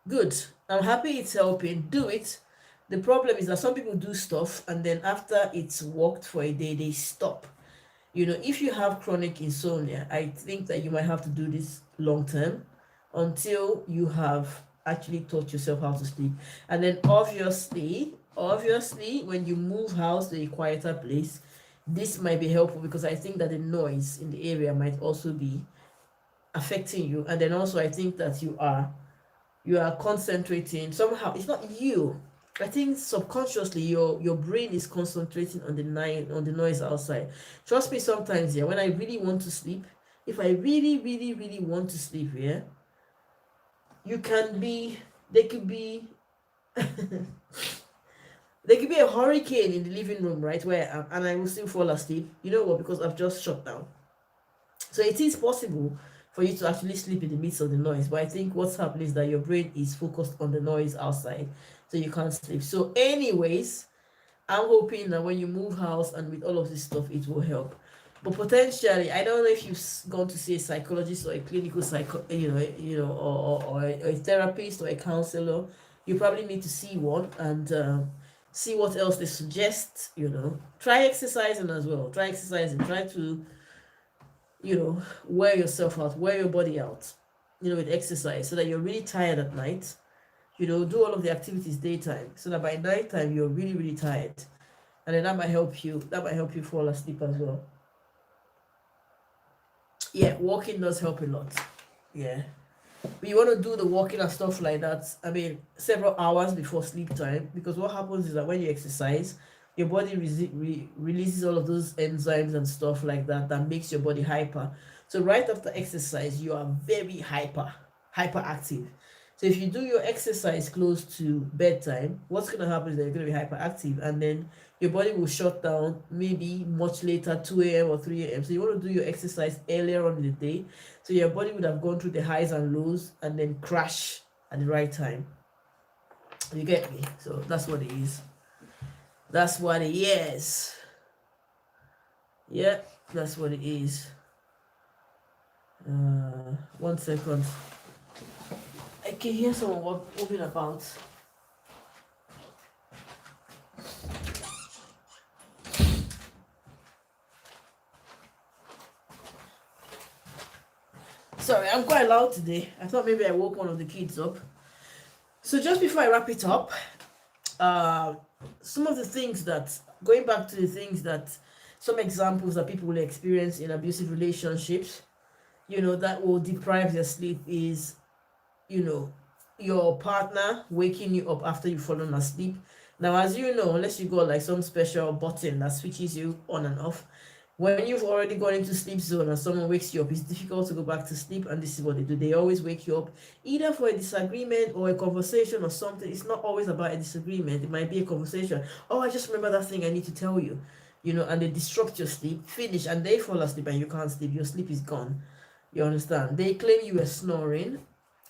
good. I'm happy it's helping. Do it. The problem is that some people do stuff and then after it's worked for a day, they stop. If you have chronic insomnia, I think that you might have to do this long term until you have actually taught yourself how to sleep. And then obviously, when you move house to a quieter place, this might be helpful because I think that the noise in the area might also be affecting you. And then also I think that you are concentrating somehow. It's not you. I think subconsciously your brain is concentrating on the noise outside. Trust me, sometimes, yeah, when I really want to sleep, if I really, really, really want to sleep, yeah, there could be there could be a hurricane in the living room, right, where I am, and I will still fall asleep. You know what? Because I've just shut down. So it is possible for you to actually sleep in the midst of the noise. But I think what's happening is that your brain is focused on the noise outside, so you can't sleep. So anyways, I'm hoping that when you move house and with all of this stuff, it will help. But potentially, I don't know if you've gone to see a psychologist or a clinical or a therapist or a counselor. You probably need to see one and see what else they suggest. Try exercising as well. Try exercising. Try to wear yourself out, wear your body out, with exercise so that you're really tired at night. Do all of the activities daytime so that by nighttime you're really, really tired. And then that might help you fall asleep as well. Yeah, walking does help a lot. Yeah. But you want to do the walking and stuff like that, several hours before sleep time, because what happens is that when you exercise, your body releases all of those enzymes and stuff like that makes your body hyper. So right after exercise, you are very hyperactive. So if you do your exercise close to bedtime, what's going to happen is that you're going to be hyperactive, and then your body will shut down maybe much later, 2 a.m. or 3 a.m. So you want to do your exercise earlier on in the day, so your body would have gone through the highs and lows and then crash at the right time. You get me? So that's what it is. That's what it is. Yeah, that's what it is. 1 second. I can hear someone moving about. Sorry, I'm quite loud today. I thought maybe I woke one of the kids up. So just before I wrap it up, some of the things that, going back to the things that, some examples that people will experience in abusive relationships, that will deprive their sleep is, your partner waking you up after you've fallen asleep. Now, as you know, unless you got like some special button that switches you on and off, when you've already gone into sleep zone and someone wakes you up, it's difficult to go back to sleep. And this is what they do. They always wake you up either for a disagreement or a conversation or something. It's not always about a disagreement. It might be a conversation. Oh, I just remember that thing I need to tell you. And they disrupt your sleep, finish, and they fall asleep and you can't sleep. Your sleep is gone. You understand? They claim you were snoring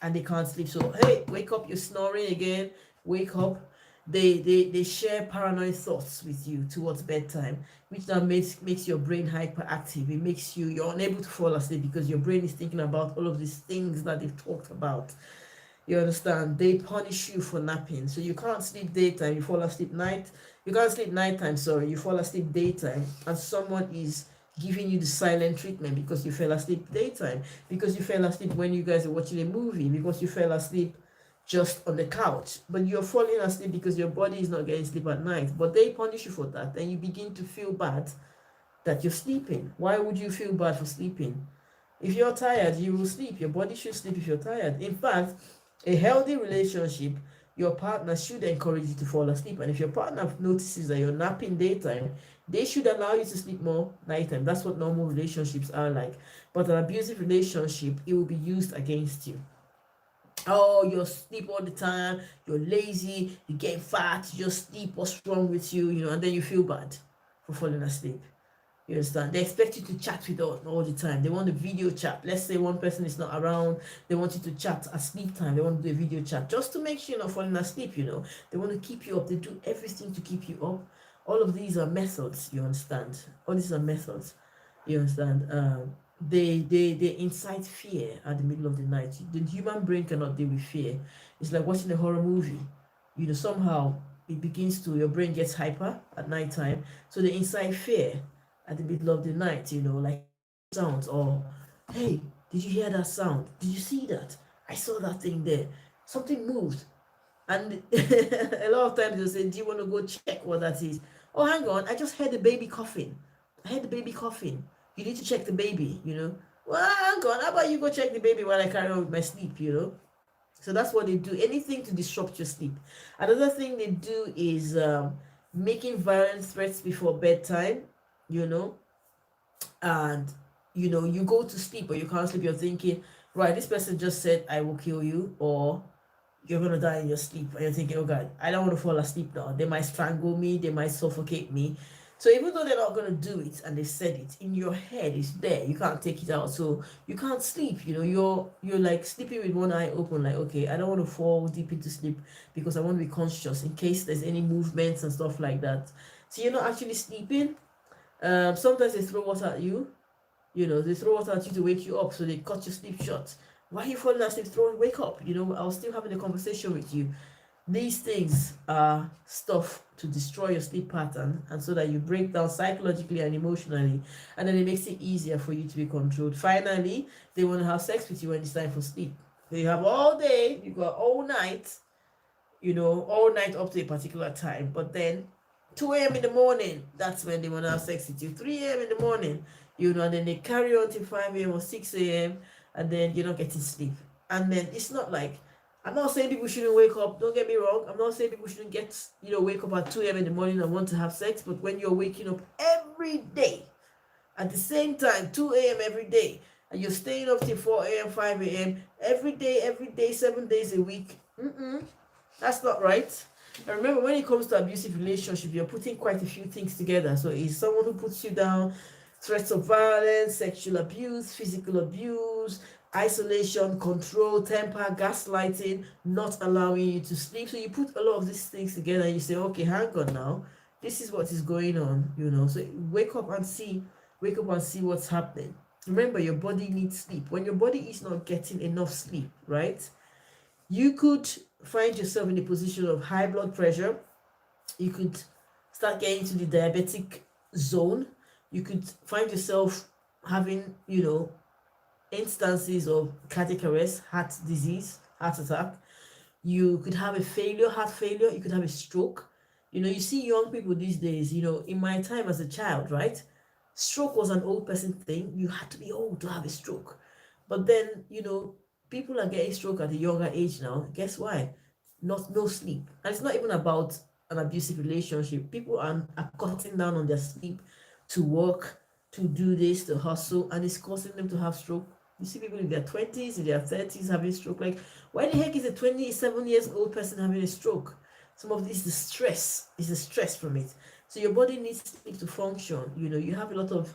and they can't sleep. So, hey, wake up, you're snoring again. Wake up. They share paranoid thoughts with you towards bedtime, which now makes your brain hyperactive. It makes you're unable to fall asleep because your brain is thinking about all of these things that they've talked about. You understand? They punish you for napping. So you can't sleep daytime, you fall asleep night. You can't sleep nighttime, sorry, you fall asleep daytime. And someone is giving you the silent treatment because you fell asleep daytime, because you fell asleep when you guys are watching a movie, because you fell asleep just on the couch. But you're falling asleep because your body is not getting sleep at night. But they punish you for that. And you begin to feel bad that you're sleeping. Why would you feel bad for sleeping? If you're tired, you will sleep. Your body should sleep if you're tired. In fact, a healthy relationship, your partner should encourage you to fall asleep. And if your partner notices that you're napping daytime, they should allow you to sleep more nighttime. That's what normal relationships are like. But an abusive relationship, it will be used against you. Oh, you sleep all the time, you're lazy, you get fat, you just sleep, what's wrong with you? And then you feel bad for falling asleep. You understand? They expect you to chat with us all the time. They want a video chat. Let's say one person is not around. They want you to chat at sleep time. They want to do a video chat just to make sure you're not falling asleep, They want to keep you up. They do everything to keep you up. All of these are methods, you understand? All these are methods, you understand? They incite fear at the middle of the night. The human brain cannot deal with fear. It's like watching a horror movie. Somehow it begins to, your brain gets hyper at nighttime. So they incite fear at the middle of the night, like sounds, or hey, did you hear that sound? Did you see that? I saw that thing there. Something moved. And a lot of times they'll say, do you want to go check what that is? Oh, hang on, I just heard the baby coughing. I heard the baby coughing. You need to check the baby, Well, hang on, how about you go check the baby while I carry on with my sleep, So that's what they do. Anything to disrupt your sleep. Another thing they do is making violent threats before bedtime, and you go to sleep or you can't sleep. You're thinking, right, this person just said I will kill you, or you're gonna die in your sleep, and you're thinking, oh God, I don't want to fall asleep now. They might strangle me, they might suffocate me. So even though they're not gonna do it and they said it, in your head it's there. You can't take it out, so you can't sleep. You're like sleeping with one eye open, like, okay, I don't want to fall deep into sleep because I want to be conscious in case there's any movements and stuff like that. So you're not actually sleeping. Sometimes they throw water at you. They throw water at you to wake you up, so they cut your sleep short. Why are you falling asleep? Wake up. I was still having a conversation with you. These things are stuff to destroy your sleep pattern, and so that you break down psychologically and emotionally, and then it makes it easier for you to be controlled. Finally, they want to have sex with you when it's time for sleep. So you have all day, you got all night, all night up to a particular time, but then 2 a.m. in the morning, that's when they want to have sex with you. 3 a.m. in the morning, and then they carry on till 5 a.m. or 6 a.m. and then you're not getting sleep. And then it's not like, I'm not saying people shouldn't wake up, don't get me wrong. I'm not saying people shouldn't wake up at 2 a.m. in the morning and want to have sex, but when you're waking up every day at the same time, 2 a.m. every day, and you're staying up till 4 a.m., 5 a.m., every day, 7 days a week, that's not right. And remember, when it comes to abusive relationship, you're putting quite a few things together. So it's someone who puts you down, threats of violence, sexual abuse, physical abuse, isolation, control, temper, gaslighting, not allowing you to sleep. So you put a lot of these things together and you say, okay, hang on now. This is what is going on, So wake up and see what's happening. Remember, your body needs sleep. When your body is not getting enough sleep, right? You could find yourself in a position of high blood pressure. You could start getting to the diabetic zone. You could find yourself having, instances of cardiac arrest, heart disease, heart attack. You could have heart failure. You could have a stroke. You see young people these days, in my time as a child, right? Stroke was an old person thing. You had to be old to have a stroke. But then, people are getting stroke at a younger age now. Guess why? No sleep. And it's not even about an abusive relationship. People are cutting down on their sleep to work, to do this, to hustle, and it's causing them to have stroke. You see people in their 20s, in their 30s having stroke. Like, why the heck is a 27 years old person having a stroke? Some of this is the stress from it. So your body needs sleep to function. You have a lot of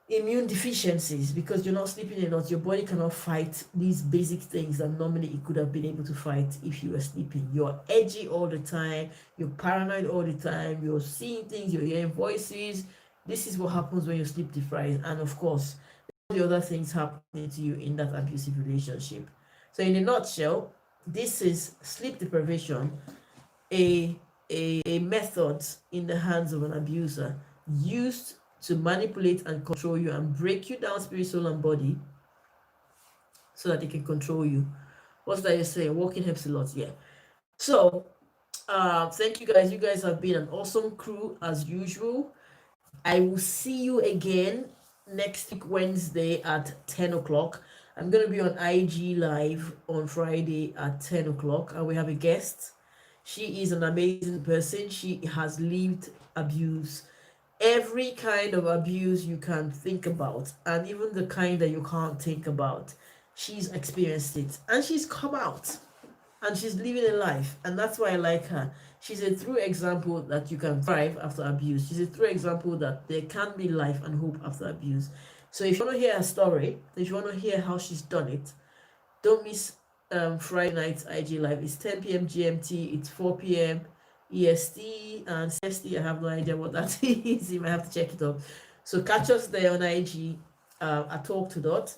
immune deficiencies because you're not sleeping enough. Your body cannot fight these basic things that normally it could have been able to fight if you were sleeping. You're edgy all the time, you're paranoid all the time, you're seeing things, you're hearing voices. This is what happens when you're sleep deprived, and of course the other things happening to you in that abusive relationship. So in a nutshell, This is sleep deprivation, a method in the hands of an abuser used to manipulate and control you and break you down spirit, soul, and body so that they can control you. What's that you say? Walking helps a lot. Yeah. So, thank you guys. You guys have been an awesome crew as usual. I will see you again next week, Wednesday at 10 o'clock. I'm going to be on IG Live on Friday at 10 o'clock, and we have a guest. She is an amazing person. She has lived abuse, every kind of abuse you can think about, and even the kind that you can't think about. She's experienced it, and she's come out, and she's living a life, and that's why I like her. She's a true example that you can thrive after abuse. She's a true example that there can be life and hope after abuse. So if you want to hear her story, if you want to hear how she's done it, don't miss Friday night's IG live. It's 10 p.m. GMT, it's 4 p.m. EST, and CST, I have no idea what that is. You might have to check it out. So catch us there on IG, at Talk to Dot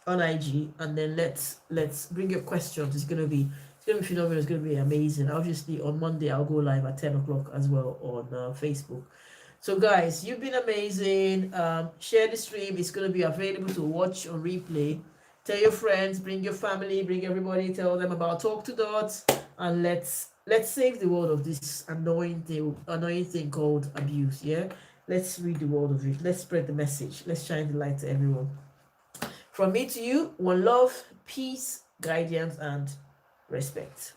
on IG, and then let's bring your questions. It's gonna be phenomenal. It's gonna be amazing. Obviously, on Monday I'll go live at 10 o'clock as well on Facebook. So guys, you've been amazing. Share the stream. It's gonna be available to watch on replay. Tell your friends, bring your family, bring everybody. Tell them about Talk to Dots, and let's save the world of this annoying thing called abuse. Yeah, let's read the world of it. Let's spread the message. Let's shine the light to everyone. From me to you, one love, peace, guidance, and respect.